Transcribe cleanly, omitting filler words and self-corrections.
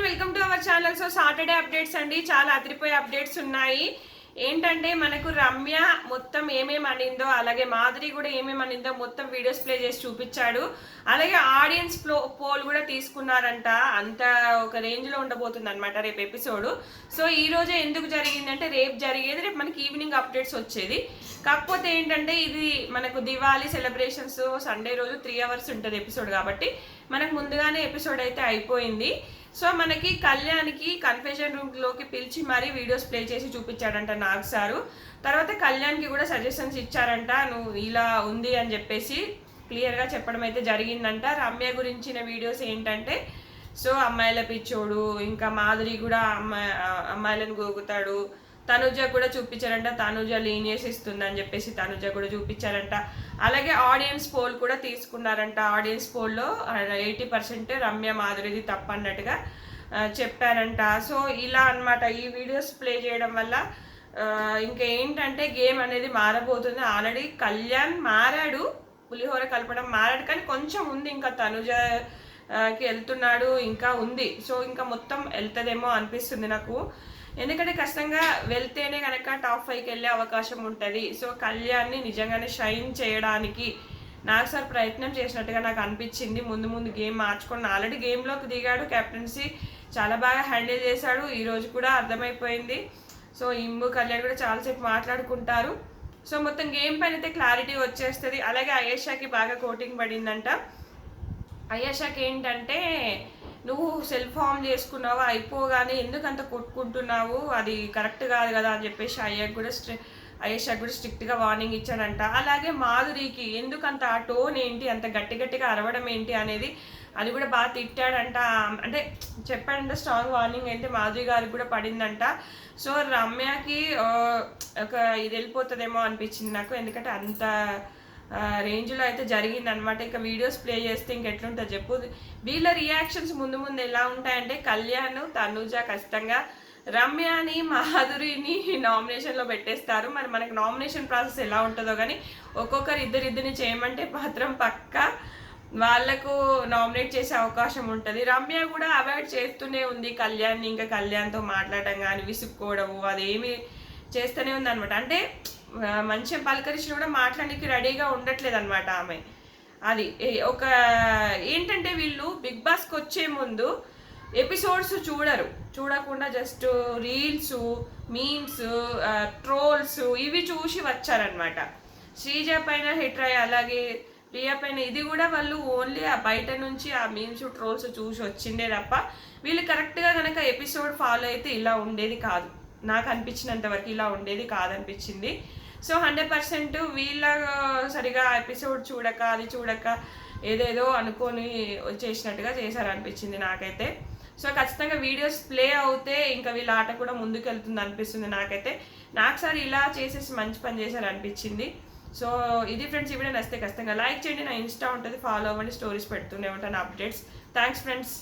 Welcome to our channel. So Saturday updates అండి, చాలా అదిరిపోయే అప్డేట్స్ ఉన్నాయి. ఏంటంటే మనకు రమ్య మొత్తం ఏమేమి అనిందో, అలాగే మాధురి కూడా ఏమేమి అనిందో మొత్తం వీడియోస్ ప్లే చేసి చూపించాడు. అలాగే ఆడియన్స్ పోల్ కూడా తీసుకున్నారంట. అంత ఒక రేంజ్ లో ఉండబోతుంది అనమాట రేపు ఎపిసోడ్. సో ఈ రోజే ఎందుకు జరిగిందంటే రేపు జరిగేది, రేపు మనకి ఈవినింగ్ అప్డేట్స్ వచ్చేది. కాకపోతే ఏంటంటే ఇది మనకు దివాళీ సెలబ్రేషన్స్ సండే రోజు 3 hours ఉంటుంది ఎపిసోడ్, కాబట్టి మనకు ముందుగానే ఎపిసోడ్ అయితే అయిపోయింది. సో మనకి కళ్యాణ్కి కన్ఫెషన్ రూమ్ లోకి పిలిచి మరీ వీడియోస్ ప్లే చేసి చూపించాడంట నాగ్ సారు. తర్వాత కళ్యాణ్కి కూడా సజెషన్స్ ఇచ్చారంట, నువ్వు ఇలా ఉంది అని చెప్పేసి క్లియర్గా చెప్పడం అయితే జరిగిందంట. రమ్య గురించిన వీడియోస్ ఏంటంటే, సో అమ్మాయిల పిచ్చోడు, ఇంకా మాధురి కూడా అమ్మాయిలను గోగుతాడు, తనుజ కూడా చూపించారంట, తనుజ లీనియర్స్ ఇస్తుంది అని చెప్పేసి తనుజ కూడా చూపించారంట. అలాగే ఆడియన్స్ పోల్ కూడా తీసుకున్నారంట. ఆడియన్స్ పోల్లో 80% రమ్య మాధురిది తప్పన్నట్టుగా చెప్పారంట. సో ఇలా అన్నమాట ఈ వీడియోస్ ప్లే చేయడం వల్ల ఇంకా ఏంటంటే గేమ్ అనేది మారబోతుంది. ఆల్రెడీ కళ్యాణ్ మారాడు, పులిహోర కలపడం మారాడు, కానీ కొంచెం ఉంది, ఇంకా తనుజకి వెళ్తున్నాడు, ఇంకా ఉంది. సో ఇంకా మొత్తం వెళ్తుందేమో అనిపిస్తుంది నాకు. ఎందుకంటే కష్టంగా వెళ్తేనే కనుక టాప్ 5కి వెళ్ళే అవకాశం ఉంటుంది. సో కళ్యాణ్ని నిజంగానే షైన్ చేయడానికి నాకు సార్ ప్రయత్నం చేసినట్టుగా నాకు అనిపించింది. ముందు ముందు గేమ్ మార్చుకొని ఆల్రెడీ గేమ్లోకి దిగాడు, కెప్టెన్సీ చాలా బాగా హ్యాండిల్ చేశాడు. ఈరోజు కూడా అర్థమైపోయింది. సో ఇంబు కళ్యాణ్ కూడా చాలాసేపు మాట్లాడుకుంటారు. సో మొత్తం గేమ్ పైన అయితే క్లారిటీ వచ్చేస్తుంది. అలాగే అయేషాకి బాగా కోటింగ్ పడిందంట. అయేషాకి ఏంటంటే, నువ్వు సెల్ఫ్ హార్మ్ చేసుకున్నావు, అయిపోగానే ఎందుకు అంత కొట్టుకుంటున్నావు, అది కరెక్ట్ కాదు కదా అని చెప్పేసి అయేషాకి కూడా స్ట్రిక్ట్గా వార్నింగ్ ఇచ్చాడంట. అలాగే మాధురికి ఎందుకంత ఆ టోన్ ఏంటి, అంత గట్టిగా అరవడం ఏంటి అనేది అది కూడా బాగా తిట్టాడంట. అంటే చెప్పాడంట, స్ట్రాంగ్ వార్నింగ్ అయితే మాధురి గారికి కూడా పడిందంట. సో రమ్యకి ఒక ఇది వెళ్ళిపోతుందేమో అనిపించింది నాకు, ఎందుకంటే అంత రేంజ్లో అయితే జరిగిందనమాట. ఇంకా వీడియోస్ ప్లే చేస్తే ఇంకెట్లుంటుంది చెప్పు. వీళ్ళ రియాక్షన్స్ ముందు ఎలా ఉంటాయంటే, కళ్యాణ్ తనుజ ఖచ్చితంగా రమ్యని మాధురిని నామినేషన్లో పెట్టేస్తారు. మరి మనకి నామినేషన్ ప్రాసెస్ ఎలా ఉంటుందో కానీ ఒక్కొక్కరు ఇద్దరిని చేయమంటే మాత్రం పక్కా వాళ్లకు నామినేట్ చేసే అవకాశం ఉంటుంది. రమ్య కూడా అవాయిడ్ చేస్తూనే ఉంది కళ్యాణ్ని, ఇంకా కళ్యాణ్తో మాట్లాడటం కానీ విసుక్కోవడము అదేమి చేస్తూనే ఉంది అనమాట. అంటే మంచిగా పలకరించి కూడా మాట్లాడడానికి రెడీగా ఉండట్లేదు అనమాట ఆమె. అది ఒక ఏంటంటే, వీళ్ళు బిగ్ బాస్కి వచ్చే ముందు ఎపిసోడ్స్ చూడకుండా జస్ట్ రీల్స్, మీమ్స్, ట్రోల్స్ ఇవి చూసి వచ్చారనమాట. శ్రీజ పైన హిట్ అయ్యి, అలాగే ప్రియా పైన ఇది కూడా వాళ్ళు ఓన్లీ ఆ బయట నుంచి ఆ మీమ్స్ ట్రోల్స్ చూసి వచ్చిందే తప్ప వీళ్ళు కరెక్ట్గా కనుక ఎపిసోడ్ ఫాలో అయితే ఇలా ఉండేది కాదు. నాకు అనిపించినంత వరకు ఇలా ఉండేది కాదనిపించింది. సో 100% వీళ్ళ సరిగా ఎపిసోడ్ చూడక అది చూడక ఏదేదో అనుకొని చేసినట్టుగా చేశారనిపించింది నాకైతే. సో ఖచ్చితంగా వీడియోస్ ప్లే అవుతే ఇంకా వీళ్ళ ఆట కూడా ముందుకు వెళ్తుంది అనిపిస్తుంది నాకైతే. నాకు సార్ ఇలా చేసేసి మంచి పని చేశారు అనిపించింది. సో ఇది ఫ్రెండ్స్, ఈ వీడియో నచ్చితే ఖచ్చితంగా లైక్ చేయండి. నా ఇన్స్టా ఉంటుంది, ఫాలో అవ్వండి, స్టోరీస్ పెడుతూనే ఉంటాను అప్డేట్స్. Thanks friends.